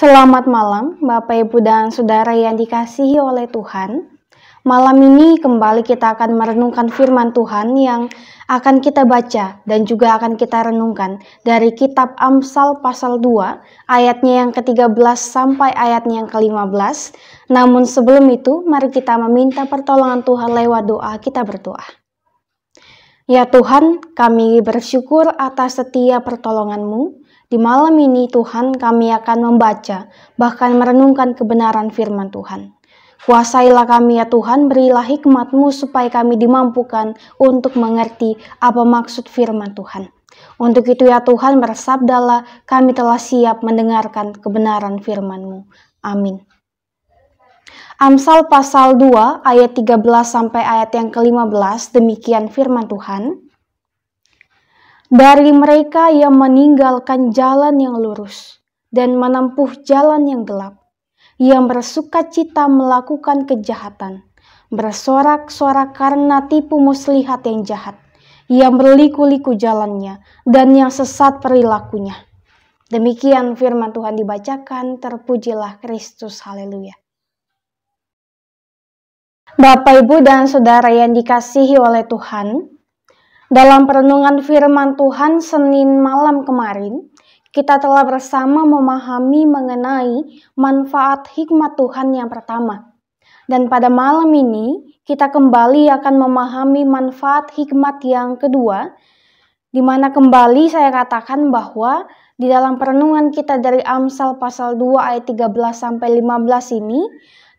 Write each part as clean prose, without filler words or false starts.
Selamat malam, Bapak, Ibu, dan Saudara yang dikasihi oleh Tuhan. Malam ini kembali kita akan merenungkan firman Tuhan yang akan kita baca dan juga akan kita renungkan dari kitab Amsal pasal 2, ayatnya yang ke-13 sampai ayatnya yang ke-15. Namun sebelum itu, mari kita meminta pertolongan Tuhan lewat doa. Kita berdoa. Ya Tuhan, kami bersyukur atas setiap pertolongan-Mu. Di malam ini Tuhan, kami akan membaca, bahkan merenungkan kebenaran firman Tuhan. Kuasailah kami ya Tuhan, berilah hikmat-Mu supaya kami dimampukan untuk mengerti apa maksud firman Tuhan. Untuk itu ya Tuhan, bersabdalah, kami telah siap mendengarkan kebenaran firman-Mu. Amin. Amsal pasal 2 ayat 13 sampai ayat yang ke-15, demikian firman Tuhan. Dari mereka yang meninggalkan jalan yang lurus dan menempuh jalan yang gelap, yang bersukacita melakukan kejahatan, bersorak-sorak karena tipu muslihat yang jahat, yang berliku-liku jalannya, dan yang sesat perilakunya. Demikian firman Tuhan dibacakan, terpujilah Kristus, haleluya. Bapak, Ibu, dan Saudara yang dikasihi oleh Tuhan, dalam perenungan firman Tuhan Senin malam kemarin, kita telah bersama memahami mengenai manfaat hikmat Tuhan yang pertama. Dan pada malam ini, kita kembali akan memahami manfaat hikmat yang kedua, di mana kembali saya katakan bahwa di dalam perenungan kita dari Amsal pasal 2 ayat 13 sampai 15 ini,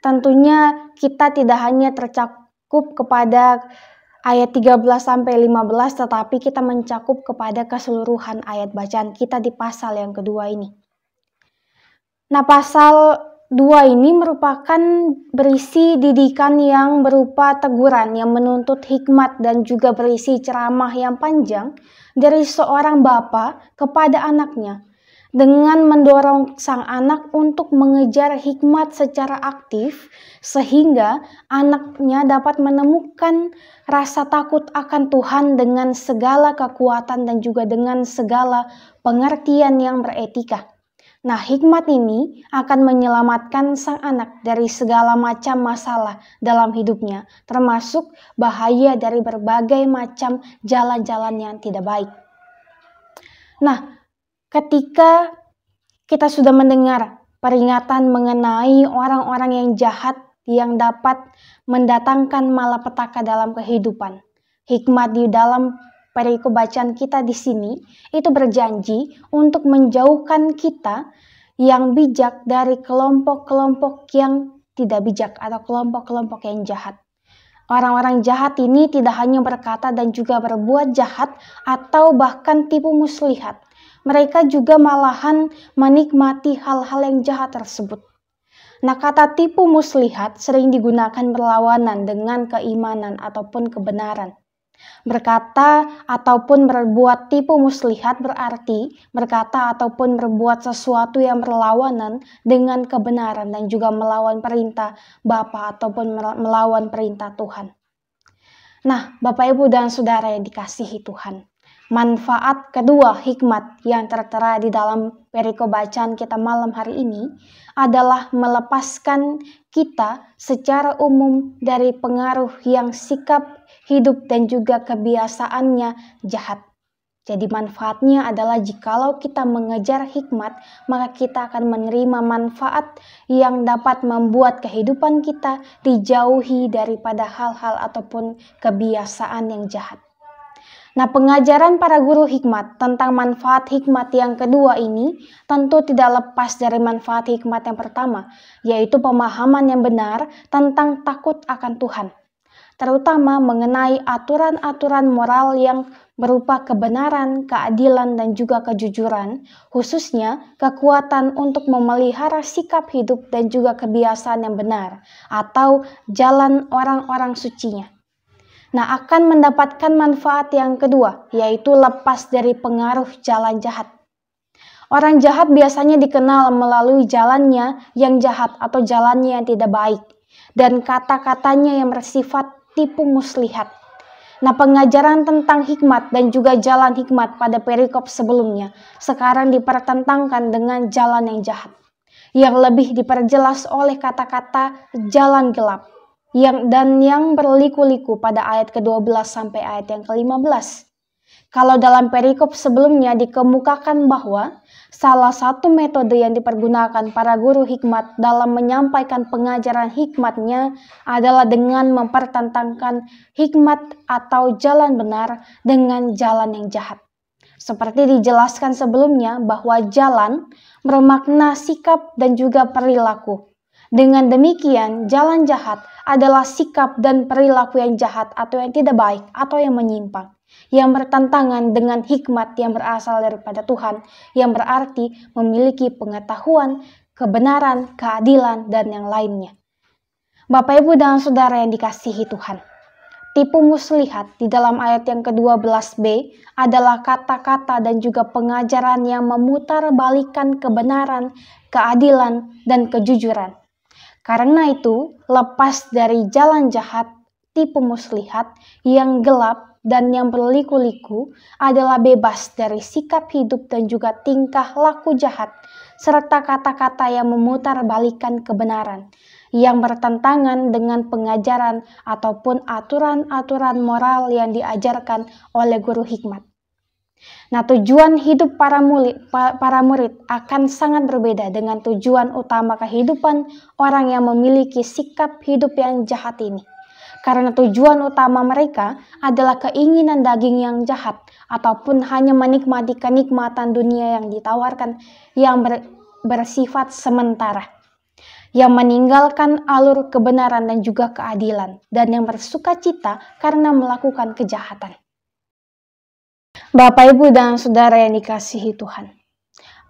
tentunya kita tidak hanya tercakup kepada ayat 13 sampai 15, tetapi kita mencakup kepada keseluruhan ayat bacaan kita di pasal yang kedua ini. Nah, pasal 2 ini merupakan berisi didikan yang berupa teguran yang menuntut hikmat dan juga berisi ceramah yang panjang dari seorang bapa kepada anaknya, dengan mendorong sang anak untuk mengejar hikmat secara aktif sehingga anaknya dapat menemukan rasa takut akan Tuhan dengan segala kekuatan dan juga dengan segala pengertian yang beretika. Nah, hikmat ini akan menyelamatkan sang anak dari segala macam masalah dalam hidupnya, termasuk bahaya dari berbagai macam jalan-jalan yang tidak baik. Nah, ketika kita sudah mendengar peringatan mengenai orang-orang yang jahat yang dapat mendatangkan malapetaka dalam kehidupan, hikmat di dalam perikop bacaan kita di sini itu berjanji untuk menjauhkan kita yang bijak dari kelompok-kelompok yang tidak bijak atau kelompok-kelompok yang jahat. Orang-orang jahat ini tidak hanya berkata dan juga berbuat jahat atau bahkan tipu muslihat. Mereka juga malahan menikmati hal-hal yang jahat tersebut. Nah, kata tipu muslihat sering digunakan berlawanan dengan keimanan ataupun kebenaran. Berkata ataupun berbuat tipu muslihat berarti berkata ataupun berbuat sesuatu yang berlawanan dengan kebenaran dan juga melawan perintah Bapa ataupun melawan perintah Tuhan. Nah, Bapak, Ibu, dan Saudara yang dikasihi Tuhan, manfaat kedua hikmat yang tertera di dalam perikop bacaan kita malam hari ini adalah melepaskan kita secara umum dari pengaruh yang sikap hidup dan juga kebiasaannya jahat. Jadi manfaatnya adalah jikalau kita mengejar hikmat, maka kita akan menerima manfaat yang dapat membuat kehidupan kita dijauhi daripada hal-hal ataupun kebiasaan yang jahat. Nah, pengajaran para guru hikmat tentang manfaat hikmat yang kedua ini tentu tidak lepas dari manfaat hikmat yang pertama, yaitu pemahaman yang benar tentang takut akan Tuhan, terutama mengenai aturan-aturan moral yang berupa kebenaran, keadilan, dan juga kejujuran, khususnya kekuatan untuk memelihara sikap hidup dan juga kebiasaan yang benar, atau jalan orang-orang sucinya. Nah, akan mendapatkan manfaat yang kedua, yaitu lepas dari pengaruh jalan jahat. Orang jahat biasanya dikenal melalui jalannya yang jahat atau jalannya yang tidak baik, dan kata-katanya yang bersifat tipu muslihat. Nah, pengajaran tentang hikmat dan juga jalan hikmat pada perikop sebelumnya sekarang dipertentangkan dengan jalan yang jahat, yang lebih diperjelas oleh kata-kata jalan gelap yang berliku-liku pada ayat ke-12 sampai ayat yang ke-15. Kalau dalam perikop sebelumnya dikemukakan bahwa salah satu metode yang dipergunakan para guru hikmat dalam menyampaikan pengajaran hikmatnya adalah dengan mempertentangkan hikmat atau jalan benar dengan jalan yang jahat. Seperti dijelaskan sebelumnya bahwa jalan bermakna sikap dan juga perilaku. Dengan demikian, jalan jahat adalah sikap dan perilaku yang jahat atau yang tidak baik atau yang menyimpang, yang bertentangan dengan hikmat yang berasal daripada Tuhan, yang berarti memiliki pengetahuan, kebenaran, keadilan, dan yang lainnya. Bapak, Ibu, dan Saudara yang dikasihi Tuhan, tipu muslihat di dalam ayat yang ke-12b adalah kata-kata dan juga pengajaran yang memutarbalikkan kebenaran, keadilan, dan kejujuran. Karena itu, lepas dari jalan jahat, tipu muslihat yang gelap dan yang berliku-liku adalah bebas dari sikap hidup dan juga tingkah laku jahat, serta kata-kata yang memutarbalikkan kebenaran, yang bertentangan dengan pengajaran ataupun aturan-aturan moral yang diajarkan oleh guru hikmat. Nah, tujuan hidup para murid akan sangat berbeda dengan tujuan utama kehidupan orang yang memiliki sikap hidup yang jahat ini. Karena tujuan utama mereka adalah keinginan daging yang jahat ataupun hanya menikmati kenikmatan dunia yang ditawarkan yang bersifat sementara, yang meninggalkan alur kebenaran dan juga keadilan, dan yang bersukacita karena melakukan kejahatan. Bapak, Ibu, dan Saudara yang dikasihi Tuhan,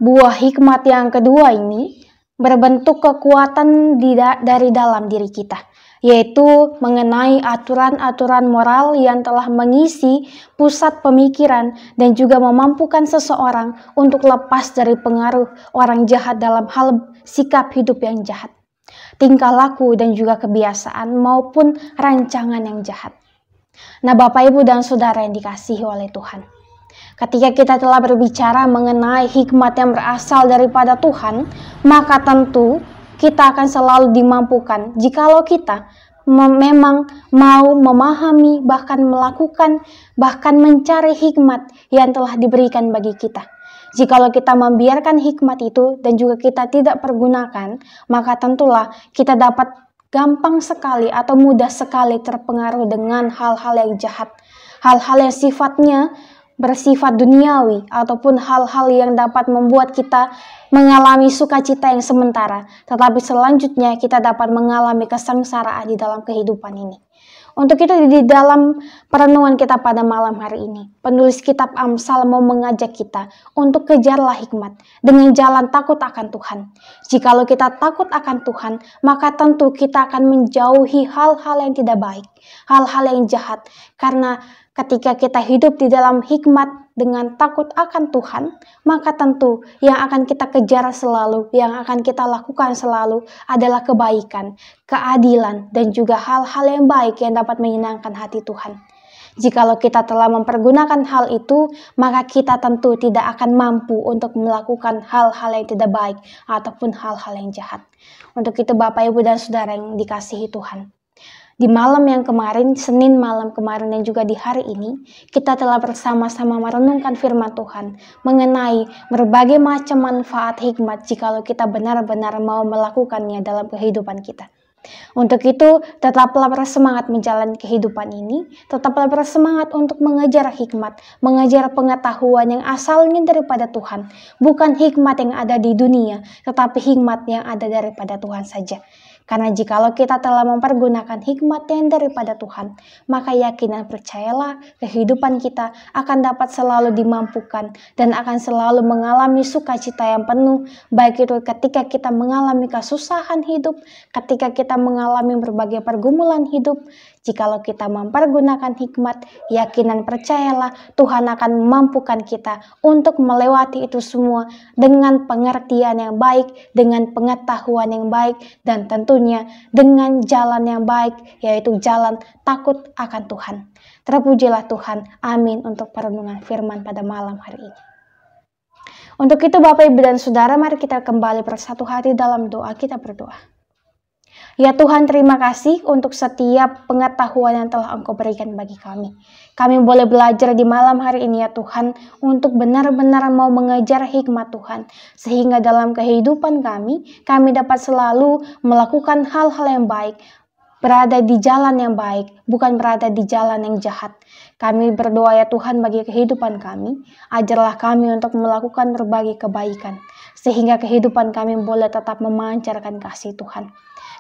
buah hikmat yang kedua ini berbentuk kekuatan dari dalam diri kita, yaitu mengenai aturan-aturan moral yang telah mengisi pusat pemikiran dan juga memampukan seseorang untuk lepas dari pengaruh orang jahat dalam hal sikap hidup yang jahat, tingkah laku dan juga kebiasaan maupun rancangan yang jahat. Nah, Bapak, Ibu, dan Saudara yang dikasihi oleh Tuhan, ketika kita telah berbicara mengenai hikmat yang berasal daripada Tuhan, maka tentu kita akan selalu dimampukan jikalau kita memang mau memahami, bahkan melakukan, bahkan mencari hikmat yang telah diberikan bagi kita. Jikalau kita membiarkan hikmat itu dan juga kita tidak pergunakan, maka tentulah kita dapat gampang sekali atau mudah sekali terpengaruh dengan hal-hal yang jahat, hal-hal yang sifatnya bersifat duniawi ataupun hal-hal yang dapat membuat kita mengalami sukacita yang sementara, tetapi selanjutnya kita dapat mengalami kesengsaraan di dalam kehidupan ini. Untuk itu di dalam perenungan kita pada malam hari ini, penulis kitab Amsal mau mengajak kita untuk kejarlah hikmat dengan jalan takut akan Tuhan. Jikalau kita takut akan Tuhan, maka tentu kita akan menjauhi hal-hal yang tidak baik, hal-hal yang jahat. Karena ketika kita hidup di dalam hikmat dengan takut akan Tuhan, maka tentu yang akan kita kejar selalu, yang akan kita lakukan selalu adalah kebaikan, keadilan, dan juga hal-hal yang baik yang dapat menyenangkan hati Tuhan. Jikalau kita telah mempergunakan hal itu, maka kita tentu tidak akan mampu untuk melakukan hal-hal yang tidak baik ataupun hal-hal yang jahat. Untuk itu Bapak, Ibu, dan Saudara yang dikasihi Tuhan, di malam yang kemarin, Senin malam kemarin dan juga di hari ini, kita telah bersama-sama merenungkan firman Tuhan mengenai berbagai macam manfaat hikmat jikalau kita benar-benar mau melakukannya dalam kehidupan kita. Untuk itu, tetaplah bersemangat menjalani kehidupan ini, tetaplah bersemangat untuk mengejar hikmat, mengejar pengetahuan yang asalnya daripada Tuhan, bukan hikmat yang ada di dunia, tetapi hikmat yang ada daripada Tuhan saja. Karena jikalau kita telah mempergunakan hikmat yang daripada Tuhan, maka yakin dan percayalah kehidupan kita akan dapat selalu dimampukan dan akan selalu mengalami sukacita yang penuh, baik itu ketika kita mengalami kesusahan hidup, ketika kita mengalami berbagai pergumulan hidup. Jikalau kita mempergunakan hikmat, yakin dan percayalah Tuhan akan memampukan kita untuk melewati itu semua dengan pengertian yang baik, dengan pengetahuan yang baik, dan tentunya dengan jalan yang baik, yaitu jalan takut akan Tuhan. Terpujilah Tuhan. Amin untuk perenungan firman pada malam hari ini. Untuk itu Bapak, Ibu, dan Saudara, mari kita kembali bersatu hati dalam doa. Kita berdoa. Ya Tuhan, terima kasih untuk setiap pengetahuan yang telah Engkau berikan bagi kami. Kami boleh belajar di malam hari ini ya Tuhan, untuk benar-benar mau mengejar hikmat Tuhan. Sehingga dalam kehidupan kami dapat selalu melakukan hal-hal yang baik, berada di jalan yang baik, bukan berada di jalan yang jahat. Kami berdoa ya Tuhan bagi kehidupan kami, ajarlah kami untuk melakukan berbagai kebaikan, sehingga kehidupan kami boleh tetap memancarkan kasih Tuhan.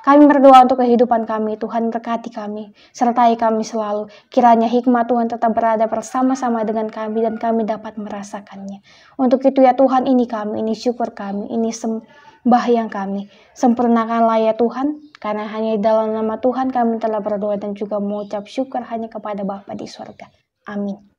Kami berdoa untuk kehidupan kami, Tuhan berkati kami, sertai kami selalu. Kiranya hikmat Tuhan tetap berada bersama-sama dengan kami dan kami dapat merasakannya. Untuk itu ya Tuhan, ini kami, ini syukur kami, ini sembahyang kami. Sempurnakanlah ya Tuhan, karena hanya dalam nama Tuhan kami telah berdoa dan juga mengucap syukur hanya kepada Bapa di surga. Amin.